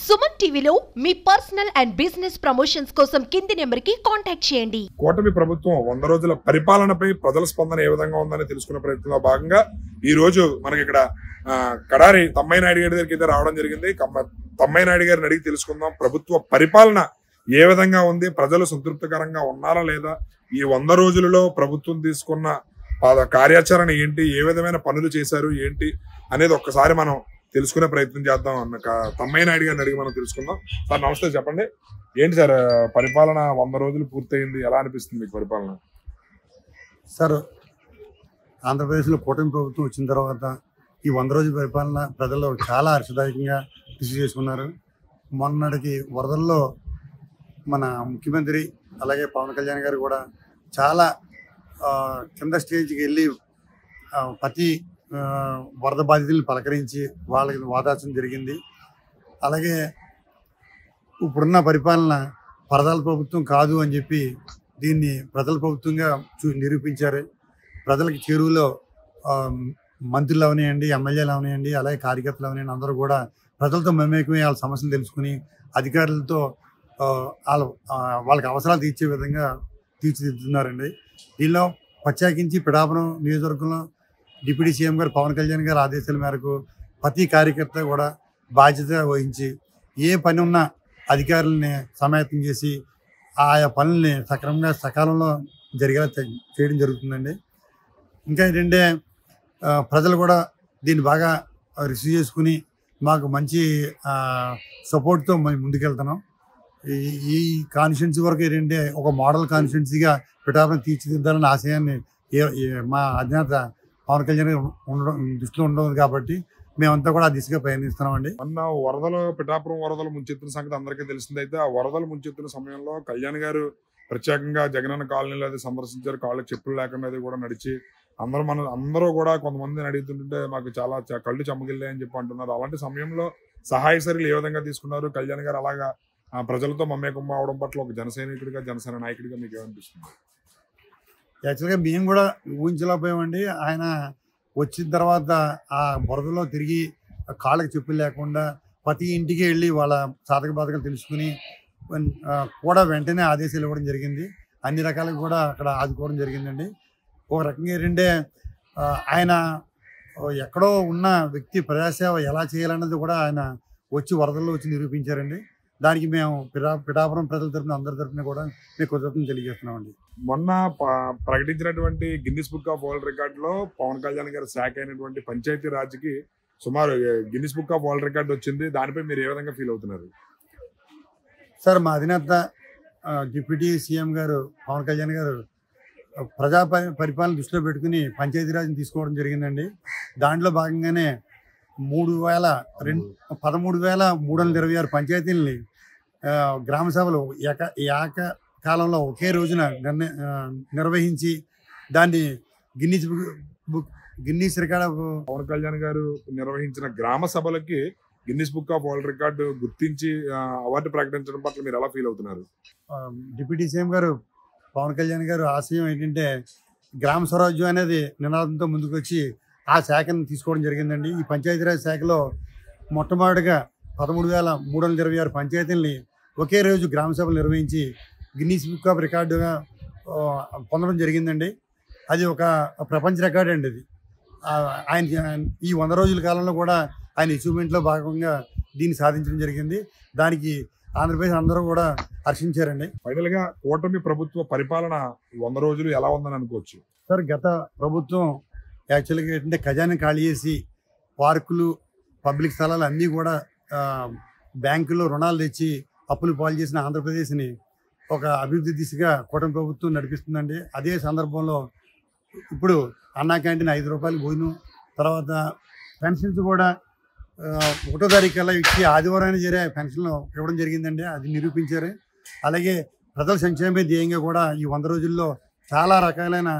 సుమన్ టీవీలో మీ personal and business promotions కోసం కింది నెంబర్కి కాంటాక్ట్ చేయండి. కూటమి ప్రభుత్వం 100 రోజుల పరిపాలనపై ప్రజల స్పందన ఏ విధంగా ఉందని తెలుసుకునే ప్రయత్నంలో భాగంగా ఈ రోజు మనకి ఇక్కడ కడారి తమ్మయ్య నాయుడు గారి దగ్గరికి అయితే రావడం జరిగింది. తమ్మయ్య నాయుడు గారిని అడిగి తెలుసుకుందాం, ప్రభుత్వ పరిపాలన ఏ విధంగా ఉంది, ప్రజలు సంతృప్తికరంగా ఉన్నారా లేదా, ఈ 100 రోజులలో ప్రభుత్వం తీసుకున్న కార్యాచరణ ఏంటి, ఏ విధమైన పనులు చేశారు ఏంటి అనేది ఒక్కసారి మనం తెలుసుకునే ప్రయత్నం చేద్దాం. తమ్మయ్య నాయుడు గారిని అడిగి మనం తెలుసుకుందాం. సార్ నమస్తే, చెప్పండి ఏంటి సార్ పరిపాలన 100 రోజులు పూర్తయింది, ఎలా అనిపిస్తుంది మీకు పరిపాలన? సార్, ఆంధ్రప్రదేశ్లో కూటమి ప్రభుత్వం వచ్చిన తర్వాత ఈ 100 రోజుల పరిపాలన ప్రజలు చాలా హర్షదాయకంగా రిసీవ్ చేసుకున్నారు. మొన్నటికి వరదల్లో మన ముఖ్యమంత్రి అలాగే పవన్ కళ్యాణ్ గారు కూడా చాలా కింద స్టేజ్కి వెళ్ళి ప్రతి వరద బాధితులను పలకరించి వాళ్ళకి వాదార్చడం జరిగింది. అలాగే ఇప్పుడున్న పరిపాలన పరదాల ప్రభుత్వం కాదు అని చెప్పి దీన్ని ప్రజల ప్రభుత్వంగా నిరూపించారు. ప్రజలకి చేరువలో మంత్రులు అవనివ్వండి, ఎమ్మెల్యేలు అవనివ్వండి, అలాగే కార్యకర్తలు అవనివ్వండి, అందరూ కూడా ప్రజలతో మమేకమై వాళ్ళ సమస్యలు తెలుసుకుని అధికారులతో వాళ్ళకి అవసరాలు తీర్చే విధంగా తీర్చిదిద్దుతున్నారండి. దీనిలో ప్రత్యేకించి పిఠాపురం నియోజకవర్గంలో డిప్యూటీ సీఎం గారు పవన్ కళ్యాణ్ గారి ఆదేశాల మేరకు ప్రతి కార్యకర్త కూడా బాధ్యత వహించి ఏ పని ఉన్నా అధికారులని సమాయత్తం చేసి ఆయా పనుల్ని సకాలంలో జరిగేలా చేయడం జరుగుతుందండి. ఇంకా ఏంటంటే ప్రజలు కూడా దీన్ని బాగా రిసీవ్ చేసుకుని మాకు మంచి సపోర్ట్తో మేము ముందుకెళ్తున్నాం. ఈ కాన్స్టిట్యున్సీ వరకు ఏంటంటే ఒక మోడల్ కాన్స్టిట్యున్సీగా పిఠాపురం తీర్చిదిద్దాలన్న ఆశయాన్ని మా అధినేత పవన్ కళ్యాణ్ ఉండడం దృష్టిలో ఉండదు కాబట్టి మేమంతా కూడా ఆ దిశగా ప్రయత్నిస్తున్నామండి. మొన్న వరదలు, పిఠాపురం వరదలు ముంచెత్తిన సంగతి అందరికీ తెలిసింది. అయితే ఆ వరదలు ముంచెత్తిన సమయంలో కళ్యాణ్ గారు ప్రత్యేకంగా జగనన్న కాలనీలో అది సందర్శించారు. కాళ్ళకి చెప్పులు లేకుండా అది కూడా నడిచి అందరూ కూడా కొంతమందిని అడుగుతుంటే మాకు చాలా కళ్ళు చెమ్మగిల్లాయి అని చెప్పి అంటున్నారు. అలాంటి సమయంలో సహాయ చర్యలు ఏ విధంగా తీసుకున్నారు? కళ్యాణ్ గారు అలాగా ప్రజలతో మమేకం అవడం పట్ల ఒక జన సైనికుడిగా, జనసేన నాయకుడిగా మీకు ఏమనిపిస్తుంది? యాక్చువల్గా మేము కూడా ఊహించలేకపోయామండి. ఆయన వచ్చిన తర్వాత ఆ బురదలో తిరిగి కాళ్ళకి చెప్పులు లేకుండా ప్రతి ఇంటికి వెళ్ళి వాళ్ళ సాధక బాధకాలు తెలుసుకుని కూడా వెంటనే ఆదేశాలు ఇవ్వడం జరిగింది. అన్ని రకాలుగా కూడా అక్కడ ఆదుకోవడం జరిగిందండి. ఒక రకంగా ఏంటంటే ఆయన ఎక్కడో ఉన్న వ్యక్తి ప్రజాసేవ ఎలా చేయాలన్నది కూడా ఆయన వచ్చి వరదల్లో వచ్చి నిరూపించారండి. దానికి మేము పిఠాపురం ప్రజల తరఫున అందరి తరఫున కూడా మేము కృతజ్ఞతలు తెలియజేస్తున్నామండి. మొన్న ప్రకటించినటువంటి గిన్నిస్ బుక్ ఆఫ్ వరల్డ్ రికార్డులో పవన్ కళ్యాణ్ గారి శాఖ అయినటువంటి పంచాయతీ రాజ్కి సుమారు Guinness book of world record వచ్చింది. దానిపై మీరు ఏ విధంగా ఫీల్ అవుతున్నారు? సార్, మా అధినేత డిప్యూటీ సీఎం గారు పవన్ కళ్యాణ్ గారు ప్రజా పరిపాలన దృష్టిలో పెట్టుకుని పంచాయతీరాజ్ని తీసుకోవడం జరిగిందండి. దాంట్లో భాగంగానే 13,326 పంచాయతీలని గ్రామ సభలు ఏకకాలంలో ఒకే రోజున నిర్వహించి దాన్ని గిన్నీస్ రికార్డ్ పవన్ కళ్యాణ్ గారు నిర్వహించిన గ్రామ సభలకి Guinness book of world record గుర్తించి అవార్డు ప్రకటించడం పట్ల మీరు ఎలా ఫీల్ అవుతున్నారు? డిప్యూటీ సీఎం గారు పవన్ కళ్యాణ్ గారు ఆశయం ఏంటంటే గ్రామ స్వరాజ్యం అనేది నినాదంతో ముందుకు వచ్చి ఆ శాఖను తీసుకోవడం జరిగిందండి. ఈ పంచాయతీరాజ్ శాఖలో మొట్టమొదటిగా 13,326 పంచాయతీలని ఒకే రోజు గ్రామ సభలు నిర్వహించి గిన్నీస్ బుక్ ఆఫ్ రికార్డుగా పొందడం జరిగిందండి. అది ఒక ప్రపంచ రికార్డు అండి. అది ఆయన ఈ 100 రోజుల కాలంలో కూడా ఆయన అచీవ్మెంట్లో భాగంగా దీన్ని సాధించడం జరిగింది. దానికి ఆంధ్రప్రదేశ్ అందరూ కూడా హర్షించారండి. ఫైనల్గా కూటమి ప్రభుత్వ పరిపాలన 100 రోజులు ఎలా ఉందని అనుకోవచ్చు? సార్, గత ప్రభుత్వం యాక్చువల్గా ఏంటంటే ఖజానా ఖాళీ చేసి పార్కులు, పబ్లిక్ స్థలాలు అన్నీ కూడా బ్యాంకుల్లో రుణాలు తెచ్చి అప్పులు పాలు చేసిన ఆంధ్రప్రదేశ్ని ఒక అభివృద్ధి దిశగా కూటమి ప్రభుత్వం నడిపిస్తుందండి. అదే సందర్భంలో ఇప్పుడు అన్నా క్యాంటీన్ 5 రూపాయలు భోజనం, తర్వాత పెన్షన్స్ కూడా 1వ తారీఖు కల్లా ఇచ్చి ఆదివారాన్ని చేరే పెన్షన్లు ఇవ్వడం జరిగిందండి. అది నిరూపించారు. అలాగే ప్రజల సంక్షేమమే ధ్యేయంగా కూడా ఈ 100 రోజుల్లో చాలా రకాలైన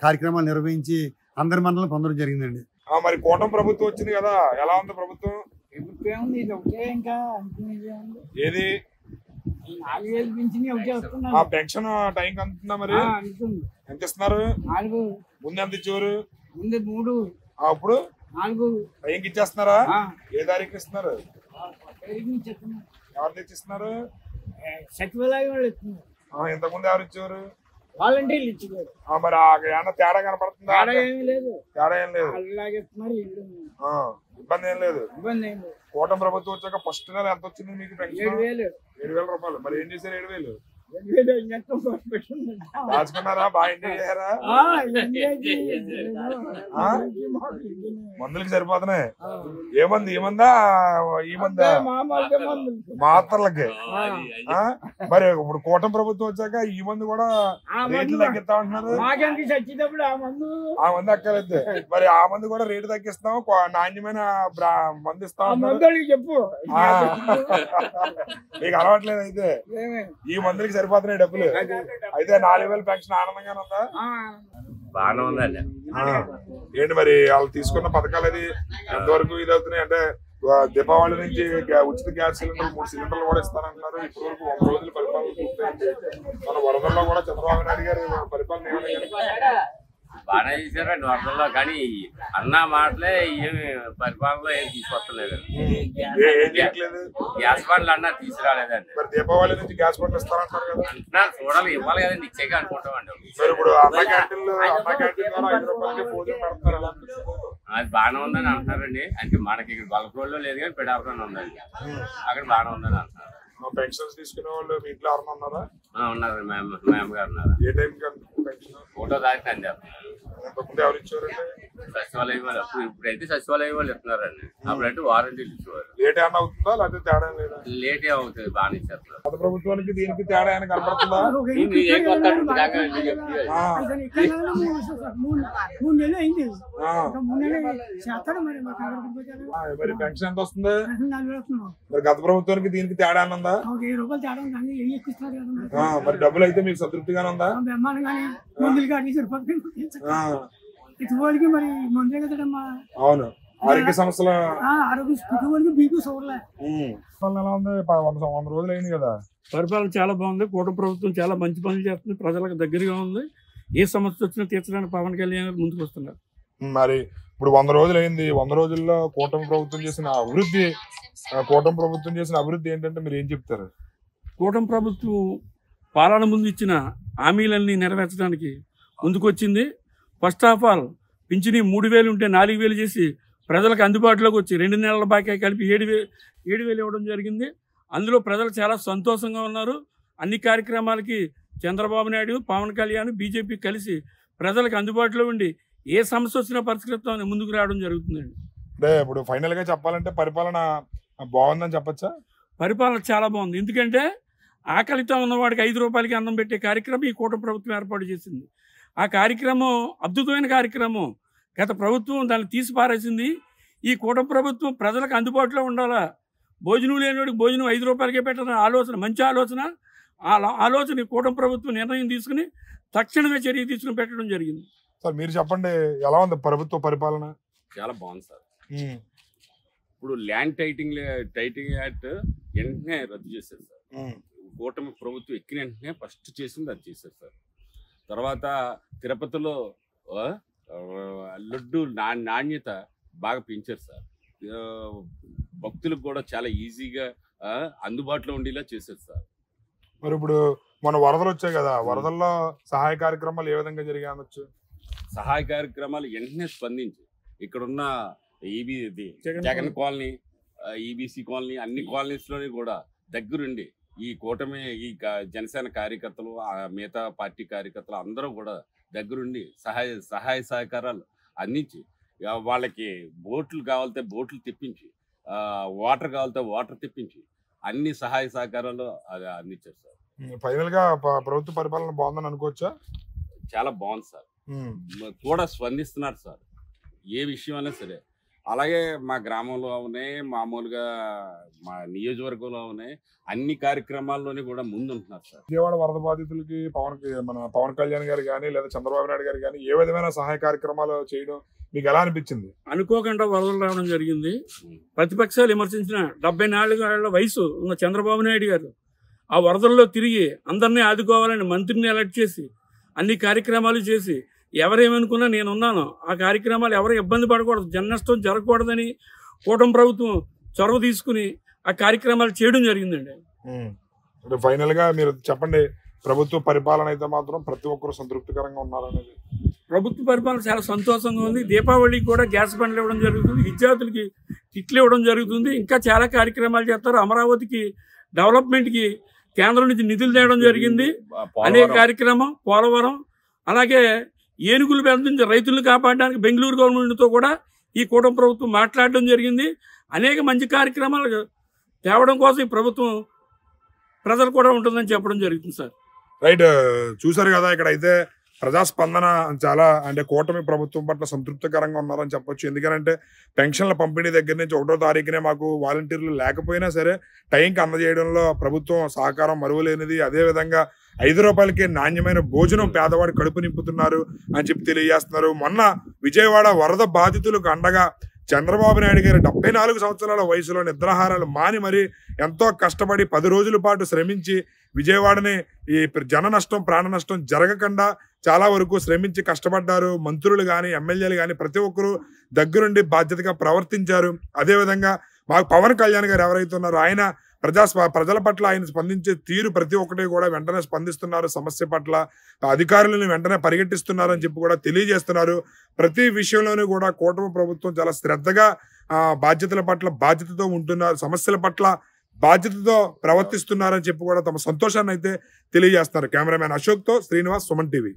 కార్యక్రమాలు నిర్వహించి అందరి మండలం పొందడం జరిగిందండి. మరి కూటమి ప్రభుత్వం వచ్చింది కదా, ఎలా ఉంది ప్రభుత్వం? ఏది పెన్షన్ టైం అందుతుందా? మరి ఎంత ఇస్తున్నారు? ముందు ఎంత ఇచ్చేవారు? ముందు 3, అప్పుడు 4 టైంకి ఇచ్చేస్తున్నారా? ఏ తారీఖు ఇస్తున్నారు? ఎవరు తెచ్చిస్తున్నారు? సచివాలయం వాళ్ళు ఇస్తున్నారు. ఇంతకుముందు ఎవరు ఇచ్చేవారు? వాలంటీర్లు ఇచ్చేవారు. మరి ఏమన్నా తేడా కనపడుతుందా? ఏమీ లేదు. తేడా ఏం లేదు. అలాగే ఇస్తున్నారు. ఇబ్బంది ఏం లేదు. ఇబ్బంది ఏం లేదు. కూటమి ప్రభుత్వం వచ్చాక ఫస్ట్ నెల ఎంత వచ్చింది మీకు? 7,000. 7,000 రూపాయలు. మరి ఏం చేశారు? 7,000 7,000 దాచుకున్నారా? బాగా ఎంజాయ్ చేయారా? మందులకి సరిపోతున్నాయి. ఏమంది? ఏమందా? ఈ మందా? మాత్రలకి. మరి ఇప్పుడు కూటమి ప్రభుత్వం వచ్చాక ఈ మందు కూడా రేట్లు తగ్గిస్తా ఉంటున్నారు. ఆ మందు అక్కర్లేదు. మరి ఆ మందు కూడా రేటు తగ్గిస్తాం, నాణ్యమైన మందు ఇస్తా ఉంటున్నారు. చెప్పు. మీకు అలవాట్లేదు అయితే? ఈ మందులకి సరిపోతున్నాయి డబ్బులు. అయితే 4,000 పెన్షన్ ఆనందంగానే ఉందా? బాగానే ఉందండి. ఏంటి మరి వాళ్ళు తీసుకున్న పథకాలు అది ఎంతవరకు ఇది అవుతున్నాయి? అంటే దీపావళి నుంచి ఉచిత గ్యాస్ సిలిండర్ 3 సిలిండర్లు కూడా ఇస్తానంటున్నారు. ఇప్పటి వరకు 100 రోజులు పరిపాలన పూర్తయింది. మన వరదల్లో కూడా చంద్రబాబు నాయుడు గారు పరిపాలన బాగానే చేశారండి వరదల్లో. కానీ అన్న మాటలే ఏమి పరిపాలనలో ఏం తీసుకొస్తలేదు. గ్యాస్ బండ్లు అన్నా తీసుకురాలేదండి. మరి దీపావళి నుంచి గ్యాస్ బండ్లు ఇస్తారంటారు కదా? అంటున్నారు, చూడాలి, ఇవ్వాలి కదండి, ఇచ్చేగా అనుకుంటామండి. మరి ఇప్పుడు అన్న క్యాంటీన్ ద్వారా 5 రూపాయలకి భోజనం పెడతారు. అది బాగానే ఉందని అంటున్నారండి. అంటే మనకి ఇక్కడ గొల్లపూడిలో లేదు కానీ పిడాపురంలో ఉందండి. అక్కడ బాగానే ఉందని అంటున్నారు. పెన్షన్స్ తీసుకునే వాళ్ళు మీ ఇంట్లో ఎవరన్నా ఉన్నారా? ఉన్నారు, మా అమ్మగారు ఉన్నారు. ఏ టైం పెన్షన్? 1వ తారీఖు అండి. ఇంతకుముందు ఎవరు ఇచ్చారండి? సచివాలయం వాళ్ళు. ఇప్పుడైతే సచివాలయం వాళ్ళు ఇస్తున్నారండి. అప్పుడంటే వారంటీలు ఇచ్చేవారు. లేట్ ఏమన్నా అవుతుందా లేకపోతే తేడా లేదా? లేటే అవుతుంది, బాగానే ఇచ్చేస్తారు. గత ప్రభుత్వానికి దీనికి తేడా ఏమైనా కనపడుతుందా? 3 నెలలు అయింది. మరి పెన్షన్ ఎంత వస్తుంది? మరి గత ప్రభుత్వానికి దీనికి తేడా ఉందా? 1000 రూపాయలు తేడా ఉంది. ఎక్కుస్తున్నారు కదా. మరి డబ్బులు అయితే మీకు సంతృప్తిగానే ఉందా? బ్రహ్మాండంగానే మందులు కానీ సరిపోతుంది. ఇటువలికి మరి మందులే కదమ్మా. అవును, ఆరోగ్య సమస్యలు. ఆరోగ్య బీపీ సోర్లే. ఎలా ఉంది? 100 రోజులు అయింది కదా. పరిపాలన చాలా బాగుంది. కూటమి ప్రభుత్వం చాలా మంచి పనులు చేస్తుంది, ప్రజలకు దగ్గరగా ఉంది. ఏ సమస్య వచ్చినా తీర్చడానికి పవన్ కళ్యాణ్ గారు ముందుకు వస్తున్నారు. మరి ఇప్పుడు 100 రోజులు అయింది. 100 రోజుల్లో కూటమి ప్రభుత్వం చేసిన అభివృద్ధి ఏంటంటే మీరు ఏం చెప్తారు? కూటమి ప్రభుత్వం పాలన ముందు ఇచ్చిన హామీలన్నీ నెరవేర్చడానికి ముందుకొచ్చింది. ఫస్ట్ ఆఫ్ ఆల్ పింఛని 3,000 ఉంటే 4,000 చేసి ప్రజలకు అందుబాటులోకి వచ్చి 2 నెలల బాకీ కలిపి 7,000 ఇవ్వడం జరిగింది. అందులో ప్రజలు చాలా సంతోషంగా ఉన్నారు. అన్ని కార్యక్రమాలకి చంద్రబాబు నాయుడు, పవన్ కళ్యాణ్, బీజేపీ కలిసి ప్రజలకు అందుబాటులో ఉండి ఏ సమస్య వచ్చినా పరిష్కరిస్తామని ముందుకు రావడం జరుగుతుందండి. అంటే ఇప్పుడు ఫైనల్ గా చెప్పాలంటే పరిపాలన బాగుందని చెప్పచ్చా? పరిపాలన చాలా బాగుంది. ఎందుకంటే ఆకలితో ఉన్నవాడికి 5 రూపాయలకి అన్నం పెట్టే కార్యక్రమం ఈ కూటమి ప్రభుత్వం ఏర్పాటు చేసింది. ఆ కార్యక్రమం అద్భుతమైన కార్యక్రమం. గత ప్రభుత్వం దాన్ని తీసి పారేసింది. ఈ కూటమి ప్రభుత్వం ప్రజలకు అందుబాటులో ఉండాలా, భోజనం లేనివాడికి భోజనం 5 రూపాయలకే పెట్టాలన్న ఆలోచన, మంచి ఆలోచన. ఆ ఆలోచన కూటమి ప్రభుత్వం నిర్ణయం తీసుకుని తక్షణమే చర్య తీసుకుని పెట్టడం జరిగింది. సార్ మీరు చెప్పండి, ఎలా ఉంది ప్రభుత్వ పరిపాలన? చాలా బాగుంది సార్. ఇప్పుడు ల్యాండ్ టైటింగ్ యాక్ట్ వెంటనే రద్దు చేశారు సార్. కూటమి ప్రభుత్వం ఎక్కిన వెంటనే ఫస్ట్ చేసింది అది చేశారు సార్. తర్వాత తిరుపతిలో లడ్డు నాణ్యత బాగా పెంచారు సార్. భక్తులకు కూడా చాలా ఈజీగా అందుబాటులో ఉండేలా చేశారు సార్. మరి ఇప్పుడు మన వరదలు వచ్చాయి కదా, వరదల్లో సహాయ కార్యక్రమాలు ఏ విధంగా జరిగానొచ్చు? సహాయ కార్యక్రమాలు వెంటనే స్పందించి ఇక్కడున్న జగన్ కాలనీ, ఈబీసీ కాలనీ, అన్ని కాలనీస్లోని కూడా దగ్గరుండి ఈ కూటమి, ఈ జనసేన కార్యకర్తలు, మిగతా పార్టీ కార్యకర్తలు అందరూ కూడా దగ్గరుండి సహాయ సహకారాలు అందించి, వాళ్ళకి బోట్లు కావాలితే బోట్లు తెప్పించి, వాటర్ కావాలితే వాటర్ తెప్పించి అన్ని సహాయ సహకారాలు అందించారు సార్. ఫైనల్ గా ప్రభుత్వ పరిపాలన బాగుందని అనుకోవచ్చా? చాలా బాగుంది సార్. కూడా స్పందిస్తున్నారు సార్ ఏ విషయం అయినా సరే. అలాగే మా గ్రామంలో ఉన్నాయి, మామూలుగా మా నియోజకవర్గంలో ఉన్నాయి, అన్ని కార్యక్రమాల్లోనే కూడా ముందుంటున్నారు సార్. విజయవాడ వరద బాధితులకి మన పవన్ కళ్యాణ్ గారు కానీ లేదా చంద్రబాబు నాయుడు గారు కానీ ఏ విధమైన సహాయ కార్యక్రమాలు చేయడం మీకు ఎలా అనిపించింది? అనుకోకుండా వరదలు రావడం జరిగింది. ప్రతిపక్షాలు విమర్శించిన 74 ఏళ్ల వయసు ఉన్న చంద్రబాబు నాయుడు గారు ఆ వరదల్లో తిరిగి అందరినీ ఆదుకోవాలని మంత్రిని ఎలక్ట్ చేసి అన్ని కార్యక్రమాలు చేసి, ఎవరేమనుకున్నా నేనున్నాను, ఆ కార్యక్రమాలు ఎవరు ఇబ్బంది పడకూడదు, జన నష్టం జరగకూడదని కూటమి ప్రభుత్వం చొరవ తీసుకుని ఆ కార్యక్రమాలు చేయడం జరిగిందండి. ఫైనల్ గా మీరు చెప్పండి, ప్రభుత్వ పరిపాలన అయితే మాత్రం ప్రతి ఒక్కరు సంతృప్తికరంగా ఉన్నారనేది. ప్రభుత్వ పరిపాలన చాలా సంతోషంగా ఉంది. దీపావళికి కూడా గ్యాస్ బండ్లు ఇవ్వడం జరుగుతుంది, విద్యార్థులకి కిట్లు ఇవ్వడం జరుగుతుంది, ఇంకా చాలా కార్యక్రమాలు చేస్తారు. అమరావతికి డెవలప్మెంట్కి కేంద్రం నుంచి నిధులు తేవడం జరిగింది, అనేక కార్యక్రమం. పోలవరం, అలాగే ఏనుగులు పెంచి రైతులను కాపాడడానికి బెంగళూరు గవర్నమెంట్తో కూడా ఈ కూటమి ప్రభుత్వం మాట్లాడడం జరిగింది. అనేక మంచి కార్యక్రమాలు తేవడం కోసం ఈ ప్రభుత్వం ప్రజలు కూడా ఉంటుందని చెప్పడం జరుగుతుంది సార్. రైట్, చూసారు కదా, ఇక్కడ అయితే ప్రజాస్పందన చాలా అంటే కూటమి ప్రభుత్వం పట్ల సంతృప్తికరంగా ఉన్నారని చెప్పొచ్చు. ఎందుకంటే పెన్షన్ల పంపిణీ దగ్గర నుంచి 1వ తారీఖునే మాకు వాలంటీర్లు లేకపోయినా సరే టైంకి అందజేయడంలో ప్రభుత్వం సహకారం మరువలేనిది. అదేవిధంగా 5 రూపాయలకి నాణ్యమైన భోజనం పేదవాడి కడుపు నింపుతున్నారు అని చెప్పి తెలియజేస్తున్నారు. మొన్న విజయవాడ వరద బాధితులకు అండగా చంద్రబాబు నాయుడు గారు 74 సంవత్సరాల వయసులో నిద్రాహారాలు మాని మరి ఎంతో కష్టపడి 10 రోజుల పాటు శ్రమించి విజయవాడని ఈ జన నష్టం ప్రాణ నష్టం జరగకుండా చాలా వరకు శ్రమించి కష్టపడ్డారు. మంత్రులు కానీ ఎమ్మెల్యేలు కానీ ప్రతి ఒక్కరూ దగ్గరుండి బాధ్యతగా ప్రవర్తించారు. అదేవిధంగా మాకు పవన్ కళ్యాణ్ గారు ఎవరైతే ఉన్నారో ఆయన ప్రజల పట్ల ఆయన స్పందించే తీరు ప్రతి ఒక్కటి కూడా వెంటనే స్పందిస్తున్నారు. సమస్య పట్ల అధికారులను వెంటనే పరిగెట్టిస్తున్నారు అని చెప్పి కూడా తెలియజేస్తున్నారు. ప్రతి విషయంలోనూ కూడా కూటమి ప్రభుత్వం చాలా శ్రద్ధగా బాధ్యతల పట్ల బాధ్యతతో ఉంటున్నారు, సమస్యల పట్ల బాధ్యతతో ప్రవర్తిస్తున్నారని చెప్పి కూడా తమ సంతోషాన్ని అయితే తెలియజేస్తున్నారు. కెమెరామ్యాన్ అశోక్తో శ్రీనివాస్, సుమన్ టీవీ.